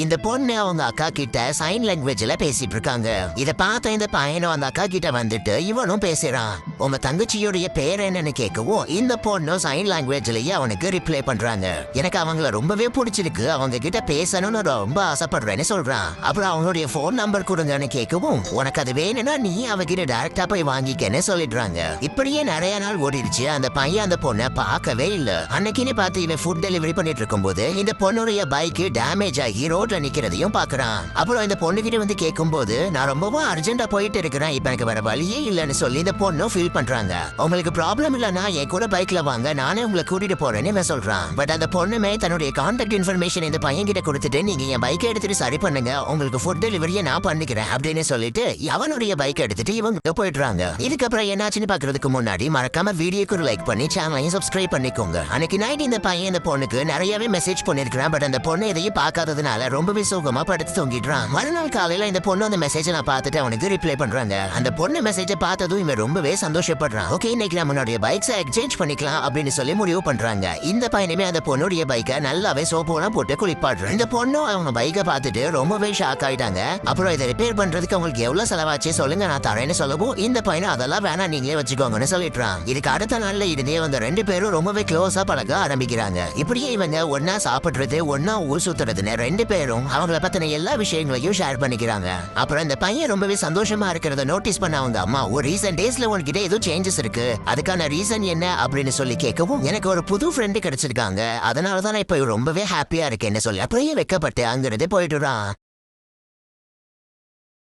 இந்த பொண்ணு அவங்க அக்கா கிட்ட சைன் லாங்குவேஜ்ல பேசிட்டு இருக்காங்க. இத பார்த்த இந்த பையனும் அந்த அக்கா கிட்ட வந்துட்டு இவனும் பேசுறான். உங்க தங்கச்சியோடைய பேர் என்னன்னு கேட்கவும் இந்த பொண்ணும் சைன் லாங்குவேஜ்லயே அவனுக்கு ரிப்ளை பண்றாங்க. எனக்கு அவங்கள ரொம்பவே பிடிச்சிருக்கு, அவங்க கிட்ட பேசணும்னு ரொம்ப ஆசைப்படுறேன்னு சொல்றான். அப்புறம் அவங்களுடைய போன் நம்பர் கொடுங்கன்னு கேட்கவும் உனக்கு அது வேணும்னா நீ அவகிட்ட டைரக்டா போய் வாங்கிக்கன்னு சொல்லிடுறாங்க. இப்படியே நிறைய நாள் ஓடிடுச்சு. அந்த பையன் அந்த பொண்ணை பார்க்கவே இல்ல. அன்னைக்குன்னு பார்த்து இவன் ஃபுட் டெலிவரி பண்ணிட்டு இருக்கும்போது இந்த பொண்ணுடைய பைக் டேமேஜ் ஆகி ரோட்ல நிக்கிறதையும் பாக்குறான். அப்புறம் இந்த பொண்ணு கிட்ட வந்து கேட்கும் போது நான் ரொம்பவும் அர்ஜென்டா போயிட்டு இருக்கிறேன், இப்ப எனக்கு வேற வழியே இல்லன்னு சொல்லி இந்த பொண்ணும் ஃபீல் பண்றாங்க. உங்களுக்கு ப்ராப்ளம் இல்லன்னா என் கூட பைக்ல வாங்க, நானே உங்களை கூட்டிட்டு போறேன்னு இவன் சொல்றான். பட் அந்த பொண்ணுமே தன்னுடைய கான்டாக்ட் இன்ஃபர்மேஷன் இந்த பையன் கிட்ட கொடுத்துட்டு நீங்க என் பைக்கை எடுத்துட்டு சரி பண்ணுங்க, உங்களுக்கு ஃபுட் டெலிவரியை நான் பண்ணிக்கிறேன் அப்படின்னு சொல்லிட்டு அவனுடைய பைக் எடுத்துட்டு இவங்க போயிடுறாங்க. இதுக்கப்புறம் என்னாச்சுன்னு பாக்குறதுக்கு முன்னாடி மறக்காம வீடியோக்கு லைக் பண்ணி சேனலையும் சப்ஸ்கிரைப் பண்ணிக்கோங்க. அன்னைக்கு நைட் இந்த பையன் இந்த பொண்ணுக்கு நிறையவே மெசேஜ் பண்ணிருக்கான். பட் அந்த பொண்ணு எதையும் பார்க்காததுனால ரொம்பவே சோகமா படுத்து தூங்கிடுறான். மறுநாள் காலையில இந்த பொண்ணு அந்த மெசேஜ் நான் பார்த்துட்டு அவனுக்கு ரிப்ளை பண்றாங்க. அந்த பொண்ணு மெசேஜ பார்த்ததும் இவன் ரொம்பவே சந்தோஷப்படுறான். ஓகே, இன்னைக்கு நம்மளுடைய பைக்ஸ் எக்ஸ்சேஞ்ச் பண்ணிக்கலாம் அப்படின்னு சொல்லி முடிவு பண்றாங்க. இந்த பையனுமே அந்த பொண்ணுடைய பைக்கை நல்லாவே சோப்போலாம் போட்டு குளிப்பாடுறான். இந்த பொண்ணும் அவங்க பைக்கை பார்த்துட்டு ரொம்பவே ஷாக் ஆயிட்டாங்க. அப்புறம் இதை ரிப்பேர் பண்றதுக்கு அவங்களுக்கு எவ்வளவு செலவாச்சு சொல்லுங்க, நான் தரேன்னு சொல்லவும் இந்த பையனும் அதெல்லாம் வேணா நீங்களே வச்சுக்கோங்கன்னு சொல்லிடுறான். இதுக்கு அடுத்த நாள்ல இருந்தே வந்து ரெண்டு பேரும் ரொம்பவே க்ளோஸா பழக ஆரம்பிக்கிறாங்க. இப்படியே இவங்க ஒன்னா சாப்பிடுறது ஒன்னா ஊர் சுத்துறதுன்னு ரெண்டு பேரும் அவங்கள பத்தின எல்லா விஷயங்களையும் ஷேர் பண்ணிக்கிறாங்க. அப்புறம் இந்த பையன் ரொம்பவே சந்தோஷமா இருக்கிறத நோட்டீஸ் பண்ண அவங்க அம்மா ஒரு ரீசன்ட் டேஸ்ல உனக்கிட்ட ஏதோ சேஞ்சஸ் இருக்கு, அதுக்கான ரீசன் என்ன அப்படின்னு சொல்லி கேட்கவும் எனக்கு ஒரு புது ஃப்ரெண்டு கிடைச்சிருக்காங்க, அதனாலதான் நான் இப்ப ரொம்பவே ஹாப்பியா இருக்கேன்னு சொல்லி அப்படியே வைக்கப்பட்டு அங்கிருந்து போயிட்டுறான்.